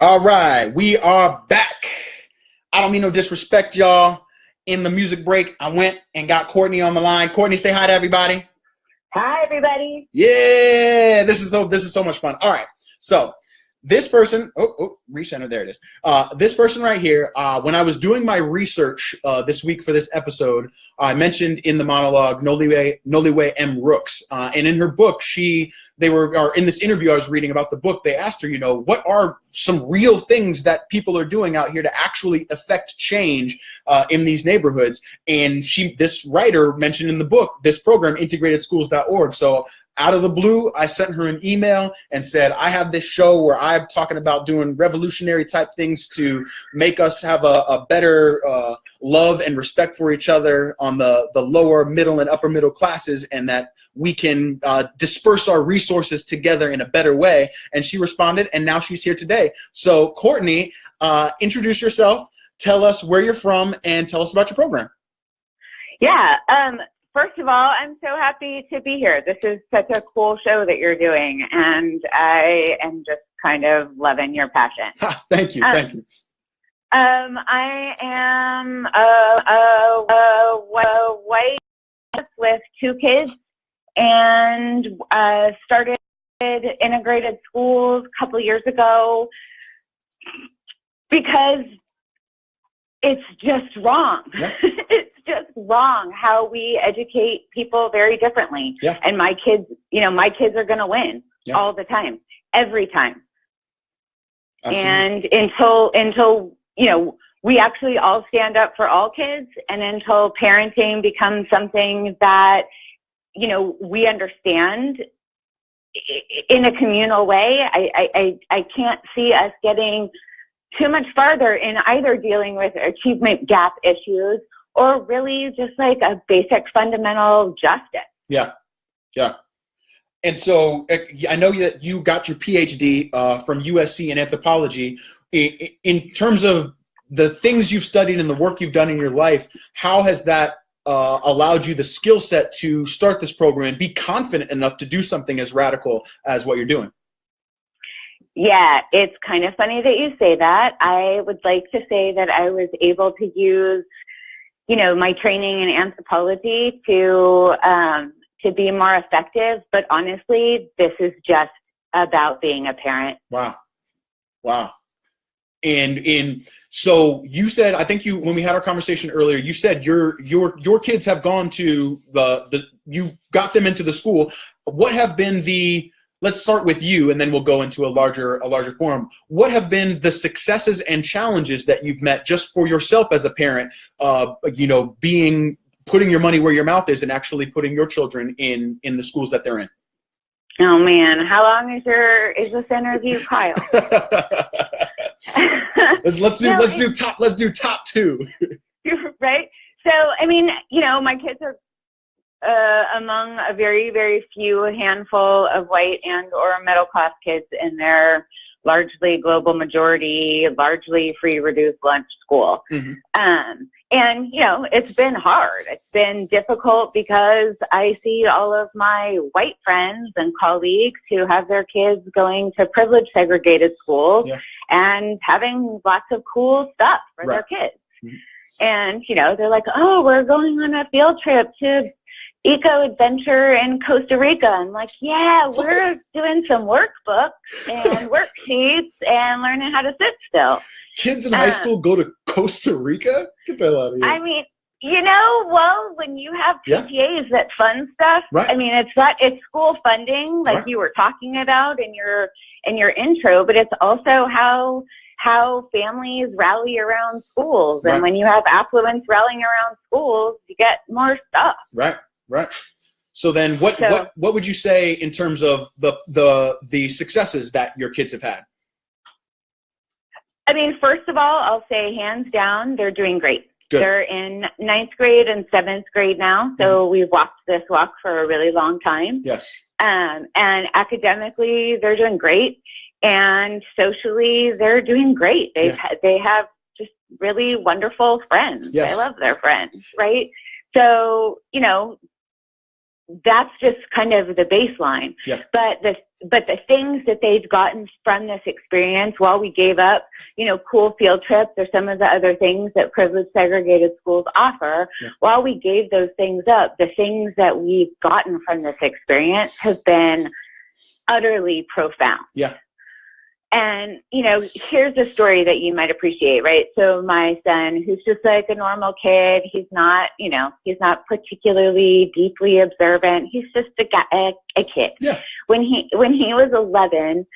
All right, we are back. I don't mean no disrespect, y'all. In the music break, I went and got Courtney on the line. Courtney, say hi to everybody. Hi, everybody. Yeah, this is so much fun. All right, so this person, recenter, there it is. This person right here, when I was doing my research this week for this episode, I mentioned in the monologue Noliwe M. Rooks, and in her book, in this interview I was reading about the book, they asked her, what are some real things that people are doing out here to actually affect change in these neighborhoods? And this writer mentioned in the book this program, integratedschools.org. So out of the blue, I sent her an email and said, I have this show where I'm talking about doing revolutionary type things to make us have a better love and respect for each other on the lower, middle, and upper middle classes, and that we can disperse our resources together in a better way. And she responded, and now she's here today. So Courtney, introduce yourself, tell us where you're from, and tell us about your program. Yeah. First of all, I'm so happy to be here. This is such a cool show that you're doing, and I am just kind of loving your passion. Thank you. Thank you. I am a white with 2 kids, and started integrated schools a couple of years ago because it's just wrong. Yeah. It's just wrong how we educate people very differently. Yeah. And my kids are going to win all the time, every time. Absolutely. And until we actually all stand up for all kids, and until parenting becomes something that, we understand in a communal way, I can't see us getting too much farther in either dealing with achievement gap issues or really just like a basic fundamental justice. Yeah. Yeah. And so I know that you got your PhD from USC in anthropology. In terms of the things you've studied and the work you've done in your life, how has that allowed you the skill set to start this program and be confident enough to do something as radical as what you're doing? Yeah, it's kind of funny that you say that. I would like to say that I was able to use, my training in anthropology to be more effective. But honestly, this is just about being a parent. Wow. And so you said, I think when we had our conversation earlier, you said your kids have gone to you got them into the school. What have been let's start with you, and then we'll go into a larger forum. What have been the successes and challenges that you've met just for yourself as a parent, putting your money where your mouth is and actually putting your children in the schools that they're in? Oh man, how long is this interview, Kyle? let's do top 2. Right. So, I mean, my kids are among a very, very few handful of white and or middle class kids in their largely global majority, largely free reduced lunch school. Mm-hmm. And, it's been hard. It's been difficult because I see all of my white friends and colleagues who have their kids going to privileged segregated schools and having lots of cool stuff for their kids. Mm-hmm. And, they're like, oh, we're going on a field trip to Eco Adventure in Costa Rica. I'm like, yeah, we're doing some workbooks and worksheets and learning how to sit still. Kids in high school go to Costa Rica? Get the hell out of here. I mean, when you have PTAs that fund stuff, right. I mean, it's school funding, like you were talking about in your intro, but it's also how families rally around schools. And when you have affluence rallying around schools, you get more stuff. Right. So then what would you say in terms of the successes that your kids have had? I mean, first of all, I'll say hands down, they're doing great. Good. They're in 9th grade and 7th grade now. So we've walked this walk for a really long time. Yes. And academically, they're doing great. And socially, they're doing great. They have just really wonderful friends. Yes. I love their friends, right? So, that's just kind of the baseline. Yeah. But the things that they've gotten from this experience, while we gave up, cool field trips or some of the other things that privileged segregated schools offer, while we gave those things up, the things that we've gotten from this experience have been utterly profound. Yeah. And, here's a story that you might appreciate, right? So my son, who's just like a normal kid, he's not particularly deeply observant. He's just a kid. Yeah. When he was 11,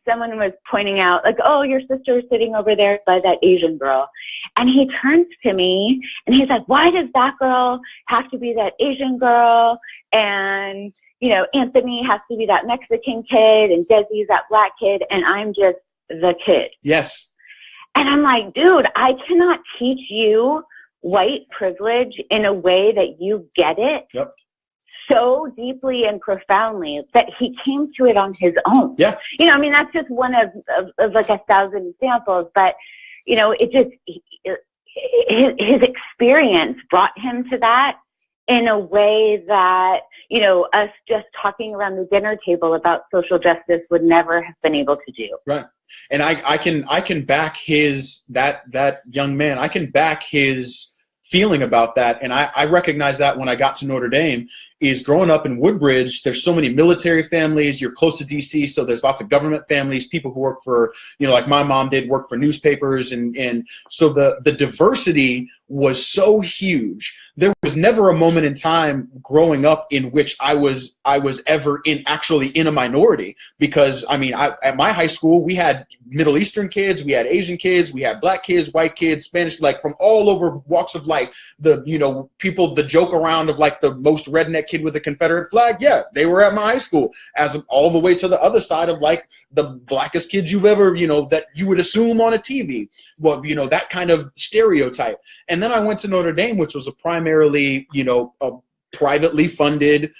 someone was pointing out, like, oh, your sister is sitting over there by that Asian girl. And he turns to me and he's like, why does that girl have to be that Asian girl? And Anthony has to be that Mexican kid, and Desi's that black kid, and I'm just the kid. Yes. And I'm like, dude, I cannot teach you white privilege in a way that you get it so deeply and profoundly that he came to it on his own. Yeah. That's just one of like 1,000 examples, but, his experience brought him to that in a way that, us just talking around the dinner table about social justice would never have been able to do. Right. And I can back that young man. I can back his feeling about that. And I recognize that when I got to Notre Dame, is growing up in Woodbridge, there's so many military families, you're close to DC, so there's lots of government families, people who work for, like my mom did, work for newspapers, and so the diversity was so huge. There was never a moment in time growing up in which I was ever actually in a minority, because at my high school, we had Middle Eastern kids, we had Asian kids, we had black kids, white kids, Spanish, like from all over walks of life. The joke around of like the most redneck kid with a Confederate flag, yeah, they were at my high school, as all the way to the other side of like the blackest kids you've ever, that you would assume on a TV. Well, that kind of stereotype. And then I went to Notre Dame, which was a primarily, a privately funded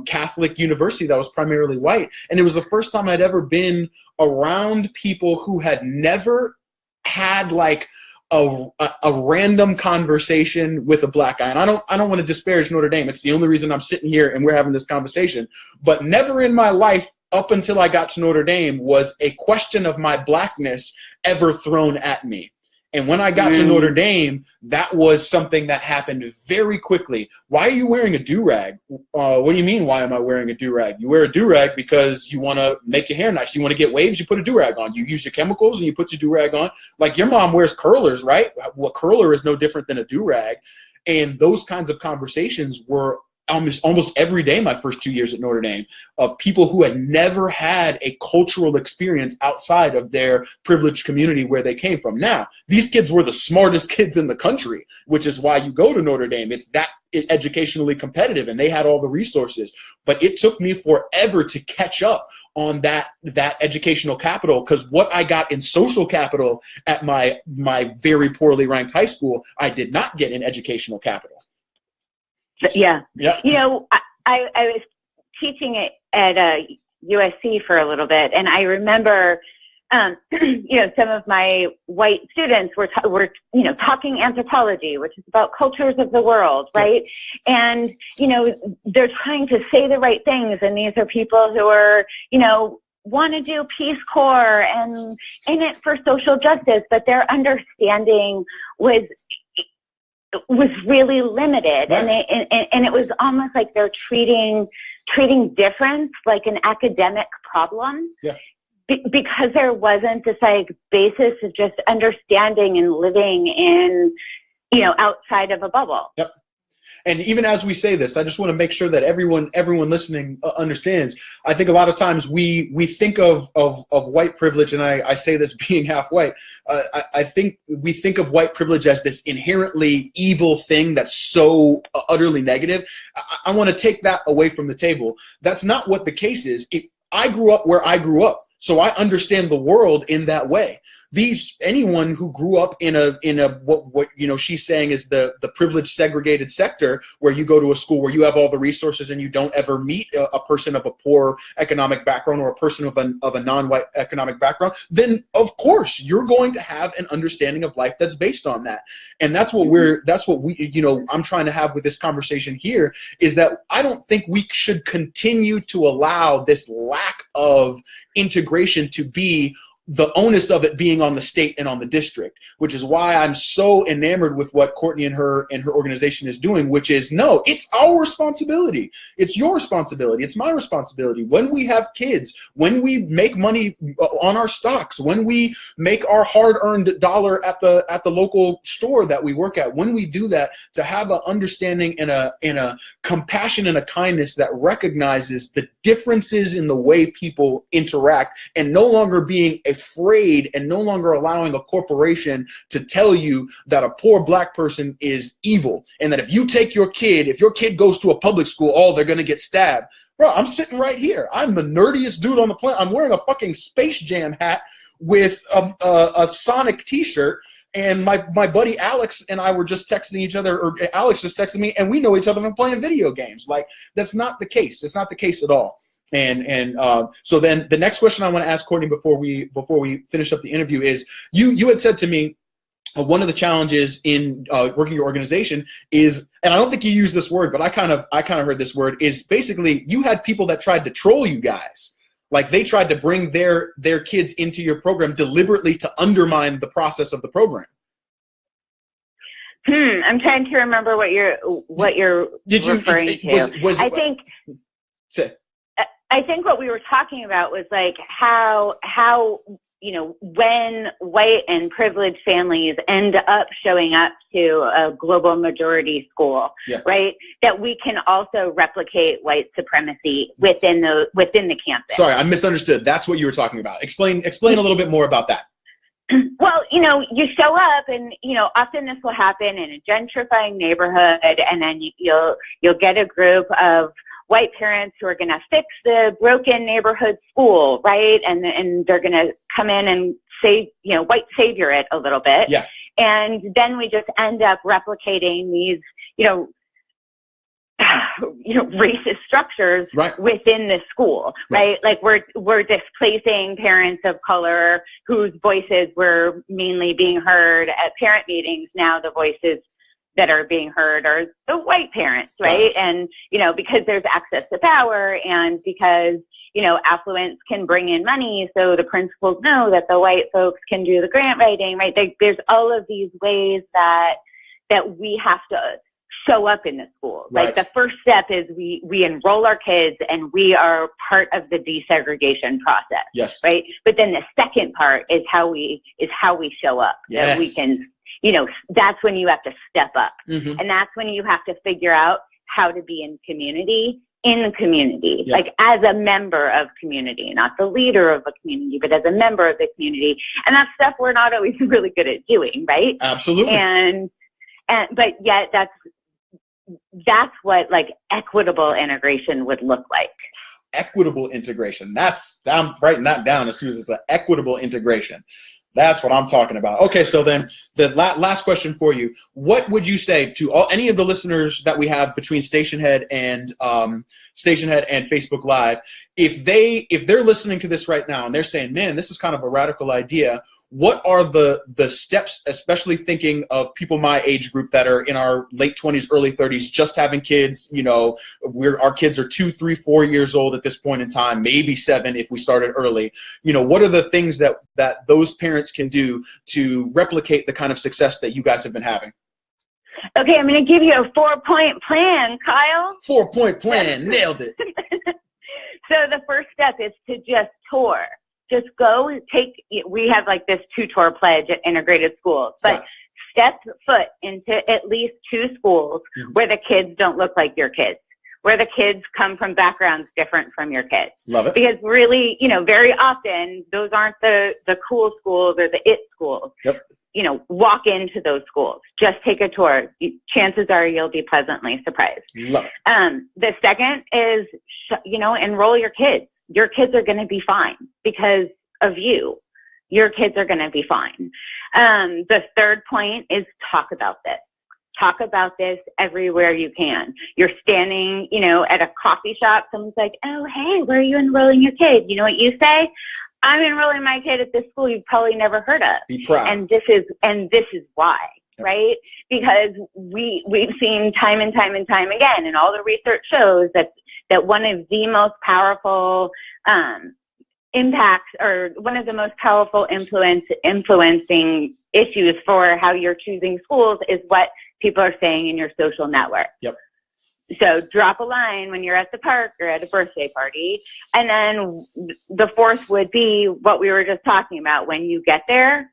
Catholic university that was primarily white. And it was the first time I'd ever been around people who had never had like a random conversation with a black guy. And I don't want to disparage Notre Dame. It's the only reason I'm sitting here and we're having this conversation. But never in my life, up until I got to Notre Dame, was a question of my blackness ever thrown at me. And when I got to Notre Dame, that was something that happened very quickly. Why are you wearing a do-rag? What do you mean, why am I wearing a do-rag? You wear a do-rag because you want to make your hair nice. You want to get waves, you put a do-rag on. You use your chemicals and you put your do-rag on. Like your mom wears curlers, right? Well, curler is no different than a do-rag. And those kinds of conversations were almost every day my first 2 years at Notre Dame, of people who had never had a cultural experience outside of their privileged community where they came from. Now, these kids were the smartest kids in the country, which is why you go to Notre Dame. It's that educationally competitive, and they had all the resources. But it took me forever to catch up on that educational capital, because what I got in social capital at my very poorly ranked high school, I did not get in educational capital. Yeah. Yeah. I was teaching it at USC for a little bit, and I remember, some of my white students were talking anthropology, which is about cultures of the world, right? And, they're trying to say the right things, and these are people who are, want to do Peace Corps and in it for social justice, but their understanding was really limited, right. and it was almost like they're treating difference like an academic problem, because there wasn't this like basis of just understanding and living in, outside of a bubble. Yep. And even as we say this, I just want to make sure that everyone listening understands. I think a lot of times we think of white privilege, and I say this being half white, I think we think of white privilege as this inherently evil thing that's so utterly negative. I want to take that away from the table. That's not what the case is. I grew up where I grew up. So I understand the world in that way. Anyone who grew up in a what she's saying is the privileged segregated sector, where you go to a school where you have all the resources and you don't ever meet a person of a poor economic background or a person of a non-white economic background, then of course you're going to have an understanding of life that's based on that. And that's what I'm trying to have with this conversation here, is that I don't think we should continue to allow this lack of integration to be the onus of it being on the state and on the district, which is why I'm so enamored with what Courtney and her organization is doing, which is, no, it's our responsibility. It's your responsibility. It's my responsibility. When we have kids, when we make money on our stocks, when we make our hard-earned dollar at the local store that we work at, when we do that, to have an understanding and a compassion and a kindness that recognizes the differences in the way people interact, and no longer being afraid and no longer allowing a corporation to tell you that a poor black person is evil, and that if your kid goes to a public school, oh, they're gonna get stabbed. Bro, I'm sitting right here. I'm the nerdiest dude on the planet. I'm wearing a fucking Space Jam hat with a Sonic t-shirt, and my buddy Alex and I were just texting each other, or Alex just texted me, and we know each other from playing video games. Like, that's not the case. It's not the case at all. And so then the next question I want to ask Courtney before we finish up the interview is, you had said to me, one of the challenges in working your organization is, and I don't think you used this word, but I kind of heard this word, is basically you had people that tried to troll you guys. Like, they tried to bring their kids into your program deliberately to undermine the process of the program. I'm trying to remember what you're referring to. I think what we were talking about was like how when white and privileged families end up showing up to a global majority school, right, that we can also replicate white supremacy within the campus. Sorry, I misunderstood. That's what you were talking about. Explain a little bit more about that. Well, you show up, and often this will happen in a gentrifying neighborhood, and then you'll get a group of white parents who are going to fix the broken neighborhood school, right? And they're going to come in and say, white savior it a little bit. Yeah. And then we just end up replicating these, racist structures within the school, right? Like we're displacing parents of color whose voices were mainly being heard at parent meetings. Now the voices that are being heard are the white parents, right? And, because there's access to power, and because, affluence can bring in money, so the principals know that the white folks can do the grant writing, right? There's all of these ways that we have to show up in the school. Right. Like, the first step is we enroll our kids, and we are part of the desegregation process. Yes. Right? But then the second part is how we show up. Yes. That we can, that's when you have to step up. Mm-hmm. And that's when you have to figure out how to be in community, Yeah. like as a member of community, not the leader of a community, but as a member of the community. And that's stuff we're not always really good at doing, right? Absolutely. But yet that's what like equitable integration would look like. Equitable integration. I'm writing that down as soon as it's an equitable integration. That's what I'm talking about. Okay, so then the last question for you: what would you say to any of the listeners that we have between Station Head and Facebook Live, if they're listening to this right now and they're saying, "Man, this is kind of a radical idea"? What are the steps, especially thinking of people my age group that are in our late 20s, early 30s, just having kids? Our kids are 2, 3, 4 years old at this point in time, maybe 7 if we started early. What are the things that those parents can do to replicate the kind of success that you guys have been having? Okay, I'm going to give you a 4-point plan, Kyle. 4-point plan, nailed it. So the first step is to just tour. Just go we have like this tutor pledge at integrated schools, but step foot into at least 2 schools where the kids don't look like your kids, where the kids come from backgrounds different from your kids. Love it. Because really, very often those aren't the cool schools or the it schools. Yep. Walk into those schools. Just take a tour. Chances are you'll be pleasantly surprised. Love it. The second is, enroll your kids. your kids are going to be fine because of you. Your kids are going to be fine. The third point is talk about this. Talk about this everywhere you can. You're standing, you know, at a coffee shop. Someone's like, oh, hey, where are you enrolling your kid? You know what you say? I'm enrolling my kid at this school you've probably never heard of. Be proud. And this is why, right? Because we've seen time and time and time again, and all the research shows that one of the most powerful impacts, or one of the most powerful influencing issues for how you're choosing schools is what people are saying in your social network. Yep. So drop a line when you're at the park or at a birthday party. And then the fourth would be what we were just talking about. When you get there,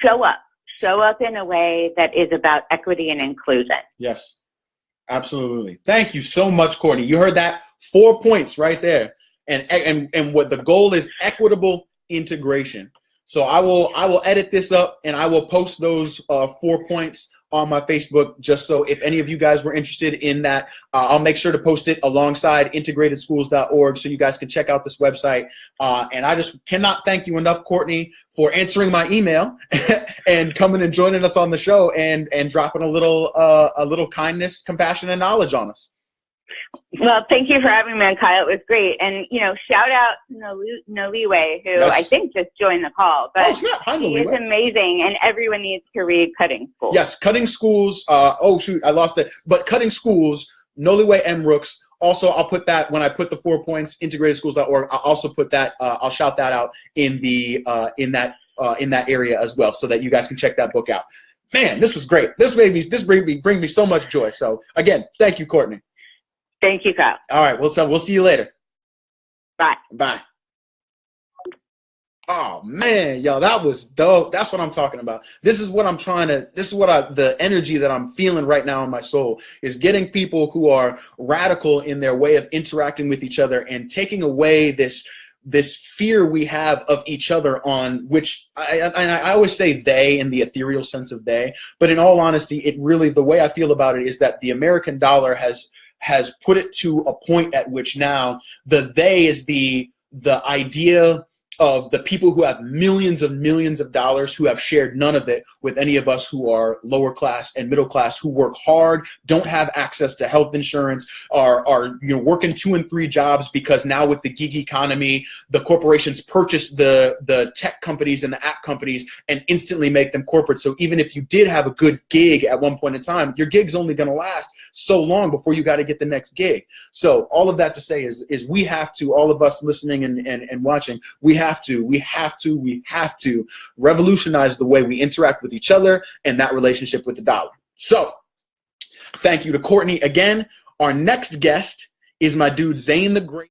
show up. Show up in a way that is about equity and inclusion. Yes, absolutely. Thank you so much, Courtney. You heard that 4 points right there. And what the goal is, equitable integration. So I will edit this up and I will post those 4 points on my Facebook, just so if any of you guys were interested in that, I'll make sure to post it alongside integratedschools.org so you guys can check out this website. And I just cannot thank you enough, Courtney, for answering my email and coming and joining us on the show and dropping a little kindness, compassion, and knowledge on us. Well, thank you for having me on, Kyle. It was great. And, you know, shout out to Noliwe, who Yes. I think just joined the call. But Hi, he is amazing, and everyone needs to read Cutting Schools. Yes, Cutting Schools. Oh, shoot, I lost it. But Cutting Schools, Noliwe M. Rooks. Also, I'll put that, when I put the 4 points, integratedschools.org, I'll also put that, I'll shout that out in that area as well, so that you guys can check that book out. Man, this was great. This bring me so much joy. So, again, thank you, Courtney. Thank you, Kyle. All right, we'll see you later. Bye. Bye. Oh man, yo, that was dope. That's what I'm talking about. This is what the energy that I'm feeling right now in my soul is getting people who are radical in their way of interacting with each other and taking away this fear we have of each other, on which I always say they in the ethereal sense of they, but in all honesty, the way I feel about it is that the American dollar has put it to a point at which now the they is the idea of the people who have millions of dollars, who have shared none of it with any of us who are lower class and middle class, who work hard, don't have access to health insurance, are working 2 and 3 jobs, because now with the gig economy, the corporations purchase the tech companies and the app companies and instantly make them corporate. So even if you did have a good gig at one point in time, your gig's only going to last so long before you got to get the next gig. So all of that to say is we have to, all of us listening and watching, we have to revolutionize the way we interact with each other and that relationship with the dollar. So thank you to Courtney again. Our next guest is my dude, Zane the Great.